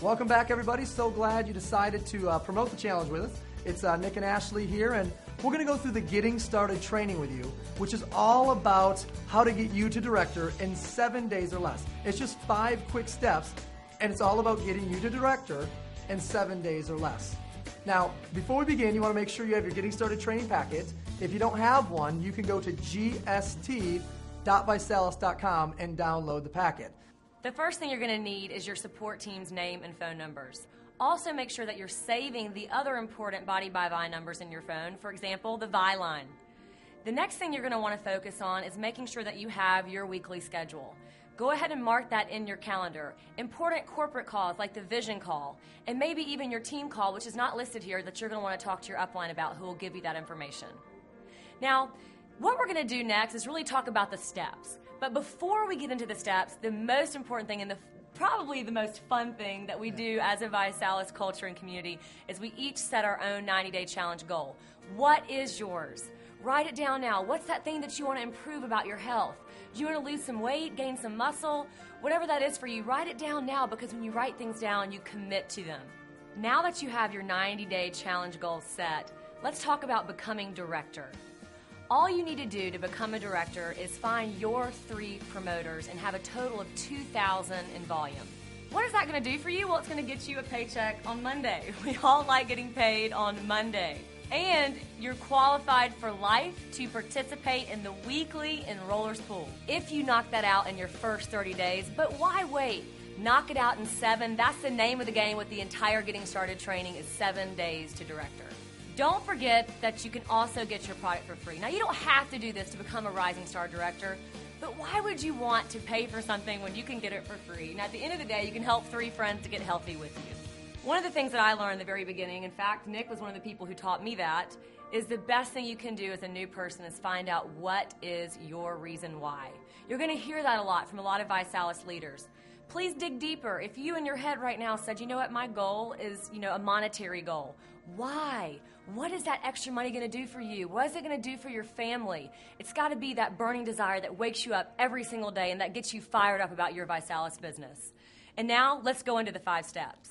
Welcome back, everybody. So glad you decided to promote the challenge with us. It's Nick and Ashley here, and we're going to go through the Getting Started training with you, which is all about how to get you to director in 7 days or less. It's just 5 quick steps, and it's all about getting you to director in 7 days or less. Now, before we begin, you want to make sure you have your Getting Started training packet. If you don't have one, you can go to gst.visalus.com and download the packet. The first thing you're going to need is your support team's name and phone numbers. Also make sure that you're saving the other important Body by Vi numbers in your phone, for example, the Vi line. The next thing you're going to want to focus on is making sure that you have your weekly schedule. Go ahead and mark that in your calendar. Important corporate calls like the vision call, and maybe even your team call, which is not listed here, that you're going to want to talk to your upline about, who will give you that information. Now, what we're going to do next is really talk about the steps. But before we get into the steps, the most important thing and probably the most fun thing that we do as a ViSalus culture and community is we each set our own 90-day challenge goal. What is yours? Write it down now. What's that thing that you want to improve about your health? Do you want to lose some weight, gain some muscle? Whatever that is for you, write it down now, because when you write things down, you commit to them. Now that you have your 90-day challenge goal set, let's talk about becoming director. All you need to do to become a director is find your 3 promoters and have a total of 2,000 in volume. What is that going to do for you? Well, it's going to get you a paycheck on Monday. We all like getting paid on Monday. And you're qualified for life to participate in the weekly enrollers pool if you knock that out in your first 30 days. But why wait? Knock it out in 7. That's the name of the game with the entire Getting Started training, is 7 days to director. Don't forget that you can also get your product for free. Now, you don't have to do this to become a Rising Star Director, but why would you want to pay for something when you can get it for free? Now, at the end of the day, you can help 3 friends to get healthy with you. One of the things that I learned in the very beginning, in fact, Nick was one of the people who taught me that, is the best thing you can do as a new person is find out what is your reason why. You're going to hear that a lot from a lot of ViSalus leaders. Please dig deeper. If you in your head right now said, you know what, my goal is, a monetary goal. Why? What is that extra money going to do for you? What is it going to do for your family? It's got to be that burning desire that wakes you up every single day and that gets you fired up about your ViSalus business. And now, let's go into the 5 steps.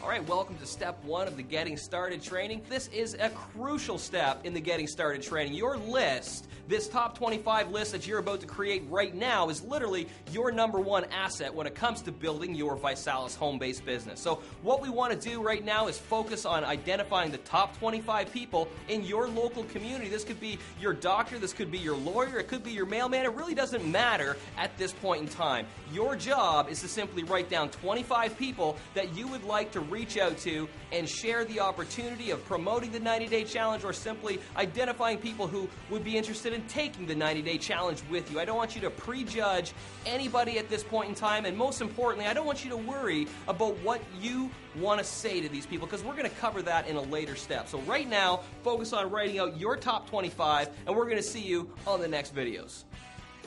All right, welcome to step 1 of the Getting Started training. This is a crucial step in the Getting Started training. Your list, this top 25 list that you're about to create right now, is literally your number 1 asset when it comes to building your ViSalus home-based business. So what we want to do right now is focus on identifying the top 25 people in your local community. This could be your doctor, this could be your lawyer, it could be your mailman. It really doesn't matter at this point in time. Your job is to simply write down 25 people that you would like to reach out to and share the opportunity of promoting the 90-day challenge, or simply identifying people who would be interested in taking the 90-day challenge with you. I don't want you to prejudge anybody at this point in time, and most importantly, I don't want you to worry about what you want to say to these people, because we're going to cover that in a later step. So right now, focus on writing out your top 25, and we're going to see you on the next videos.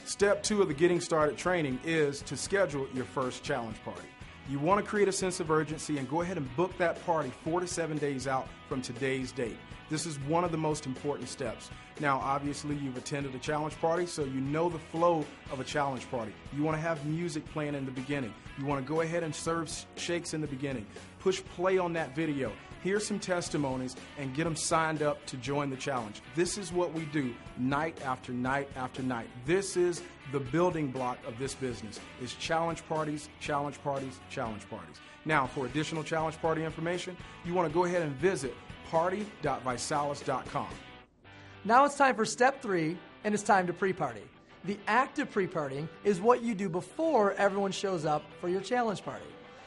Step 2 of the Getting Started training is to schedule your first challenge party. You want to create a sense of urgency and go ahead and book that party 4 to 7 days out from today's date. This is one of the most important steps. Now, obviously, you've attended a challenge party, so you know the flow of a challenge party. You want to have music playing in the beginning. You want to go ahead and serve shakes in the beginning. Push play on that video. Hear some testimonies and get them signed up to join the challenge. This is what we do night after night after night. This is the building block of this business, is challenge parties, challenge parties, challenge parties. Now, for additional challenge party information, you want to go ahead and visit party.visalus.com. Now it's time for step 3, and it's time to pre-party. The active pre-partying is what you do before everyone shows up for your challenge party.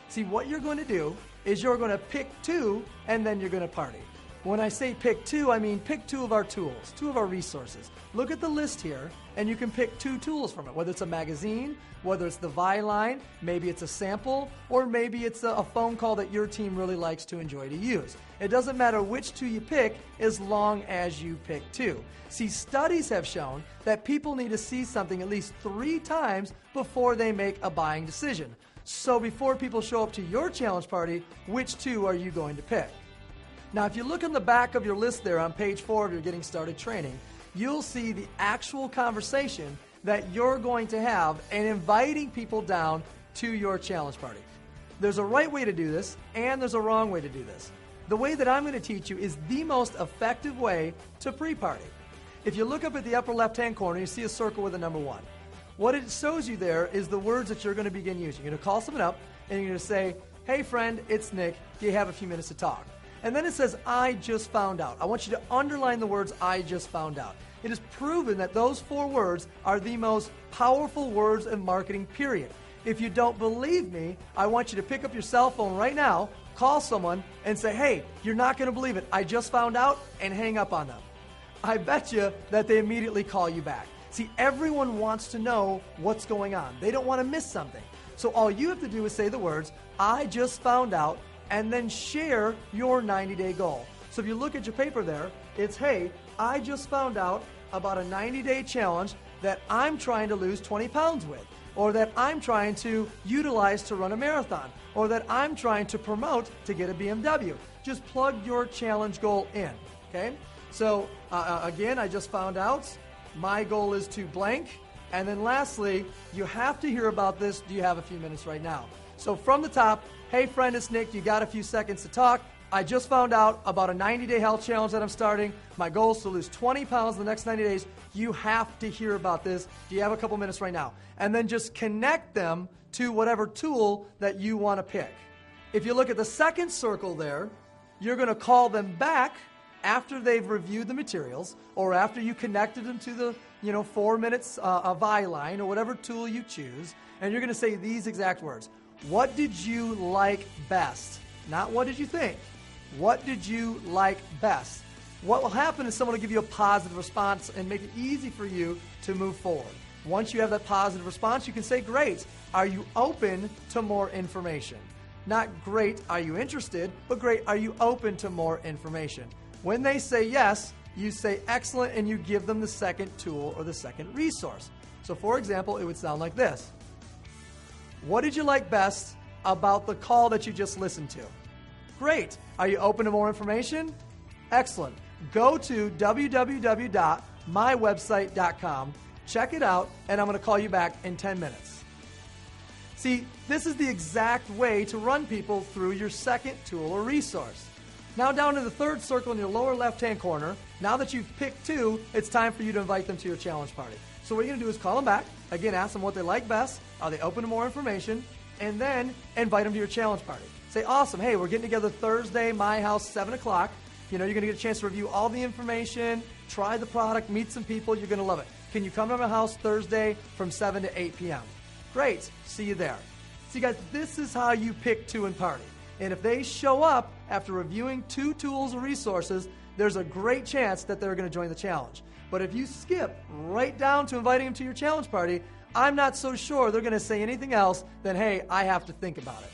See, what you're going to do is you're going to pick 2, and then you're going to party. When I say pick 2, I mean pick 2 of our tools, 2 of our resources. Look at the list here, and you can pick 2 tools from it, whether it's a magazine, whether it's the Vi line, maybe it's a sample, or maybe it's a phone call that your team really likes to enjoy to use. It doesn't matter which 2 you pick as long as you pick 2. See, studies have shown that people need to see something at least 3 times before they make a buying decision. So before people show up to your challenge party, which 2 are you going to pick? Now, if you look on the back of your list there on page 4 of your Getting Started training, you'll see the actual conversation that you're going to have and inviting people down to your challenge party. there's a right way to do this, and there's a wrong way to do this. The way that I'm going to teach you is the most effective way to pre-party. If you look up at the upper left-hand corner, you see a circle with a number 1. What it shows you there is the words that you're going to begin using. You're going to call someone up, and you're going to say, hey friend, it's Nick, do you have a few minutes to talk? And then it says, I just found out. I want you to underline the words, I just found out. It is proven that those 4 words are the most powerful words in marketing, period. If you don't believe me, I want you to pick up your cell phone right now, call someone, and say, hey, you're not going to believe it, I just found out, and hang up on them. I bet you that they immediately call you back. See, everyone wants to know what's going on. They don't want to miss something. So all you have to do is say the words, I just found out, and then share your 90-day goal. So if you look at your paper there, it's, hey, I just found out about a 90-day challenge that I'm trying to lose 20 pounds with, or that I'm trying to utilize to run a marathon, or that I'm trying to promote to get a BMW. Just plug your challenge goal in, okay? So again, I just found out my goal is to blank. And then lastly, you have to hear about this. Do you have a few minutes right now? So from the top, hey friend, it's Nick. You got a few seconds to talk. I just found out about a 90-day health challenge that I'm starting. My goal is to lose 20 pounds in the next 90 days. You have to hear about this. Do you have a couple minutes right now? And then just connect them to whatever tool that you want to pick. If you look at the second circle there, you're going to call them back after they've reviewed the materials, or after you connected them to the 4 minutes of ViSalus or whatever tool you choose, and you're going to say these exact words. What did you like best? Not what did you think. What did you like best? What will happen is someone will give you a positive response and make it easy for you to move forward. Once you have that positive response, you can say, great, are you open to more information? Not great, are you interested, but great, are you open to more information? When they say yes, you say excellent, and you give them the second tool or the second resource. So for example, it would sound like this. What did you like best about the call that you just listened to? Great. Are you open to more information? Excellent. Go to www.mywebsite.com, check it out, and I'm going to call you back in 10 minutes. See, this is the exact way to run people through your second tool or resource. Now down to the third circle in your lower left-hand corner, now that you've picked 2, it's time for you to invite them to your challenge party. So what you're going to do is call them back, again, ask them what they like best, are they open to more information, and then invite them to your challenge party. Say, awesome, hey, we're getting together Thursday, my house, 7 o'clock. You're going to get a chance to review all the information, try the product, meet some people, you're going to love it. Can you come to my house Thursday from 7 to 8 p.m.? Great, see you there. See guys, this is how you pick 2 and party. And if they show up after reviewing 2 tools or resources, there's a great chance that they're going to join the challenge. But if you skip right down to inviting them to your challenge party, I'm not so sure they're going to say anything else than, hey, I have to think about it.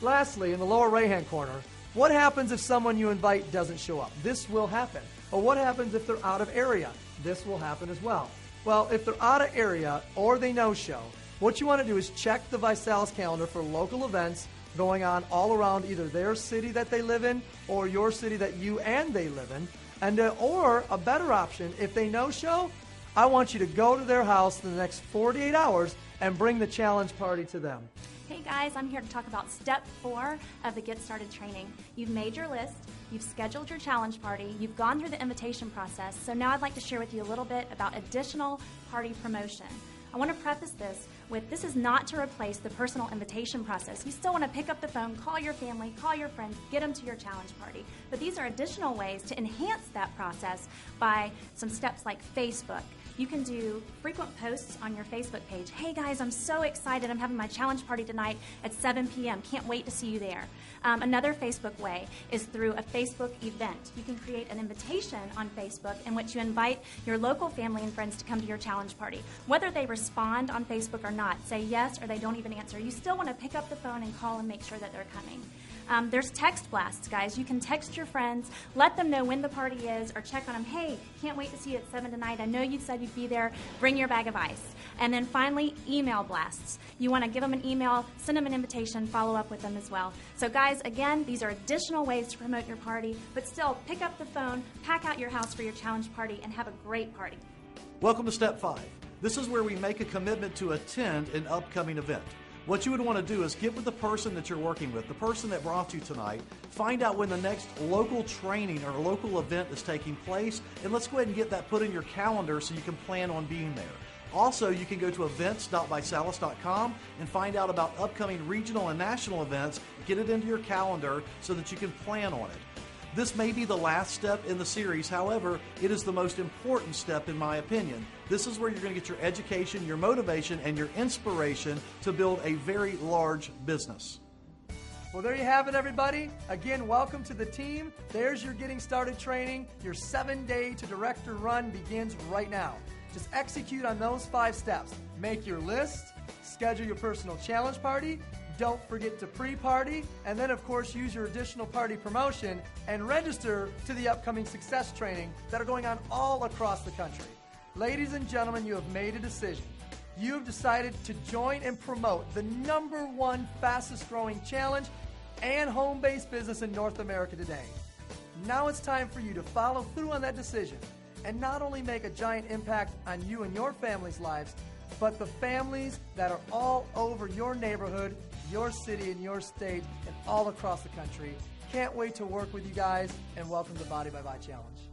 Lastly, in the lower right-hand corner, what happens if someone you invite doesn't show up? This will happen. Or what happens if they're out of area? This will happen as well. Well, if they're out of area or they no-show, what you want to do is check the ViSalus calendar for local events going on all around either their city that they live in or your city that you and they live in. And or a better option, if they no-show, I want you to go to their house in the next 48 hours and bring the challenge party to them. Hey guys, I'm here to talk about step 4 of the Get Started training. You've made your list, you've scheduled your challenge party, you've gone through the invitation process, so now I'd like to share with you a little bit about additional party promotion. I want to preface this with, this is not to replace the personal invitation process. You still want to pick up the phone, call your family, call your friends, get them to your challenge party. But these are additional ways to enhance that process by some steps like Facebook. You can do frequent posts on your Facebook page. Hey guys, I'm so excited. I'm having my challenge party tonight at 7 p.m. Can't wait to see you there. Another Facebook way is through a Facebook event. You can create an invitation on Facebook in which you invite your local family and friends to come to your challenge party. Whether they respond on Facebook or not, say yes or they don't even answer, you still want to pick up the phone and call and make sure that they're coming. There's text blasts, guys. You can text your friends, let them know when the party is, or check on them. Hey, can't wait to see you at 7 tonight. I know you said you'd be there. Bring your bag of ice. And then finally, email blasts. You want to give them an email, send them an invitation, follow up with them as well. So guys, again, these are additional ways to promote your party, but still, pick up the phone, pack out your house for your challenge party, and have a great party. Welcome to Step 5. This is where we make a commitment to attend an upcoming event. What you would want to do is get with the person that you're working with, the person that brought you tonight, find out when the next local training or local event is taking place, and let's go ahead and get that put in your calendar so you can plan on being there. Also, you can go to events.ViSalus.com and find out about upcoming regional and national events, get it into your calendar so that you can plan on it. This may be the last step in the series, however, it is the most important step in my opinion. This is where you're going to get your education, your motivation, and your inspiration to build a very large business. Well, there you have it, everybody. Again, welcome to the team. There's your Getting Started training. Your 7-day to director run begins right now. Just execute on those 5 steps. Make your list, schedule your personal challenge party, don't forget to pre-party, and then of course use your additional party promotion and register to the upcoming success training that are going on all across the country. Ladies and gentlemen, you have made a decision. You have decided to join and promote the #1 fastest growing challenge and home-based business in North America today. Now it's time for you to follow through on that decision and not only make a giant impact on you and your family's lives, but the families that are all over your neighborhood, your city, and your state, and all across the country. Can't wait to work with you guys, and welcome to Body by Body Challenge.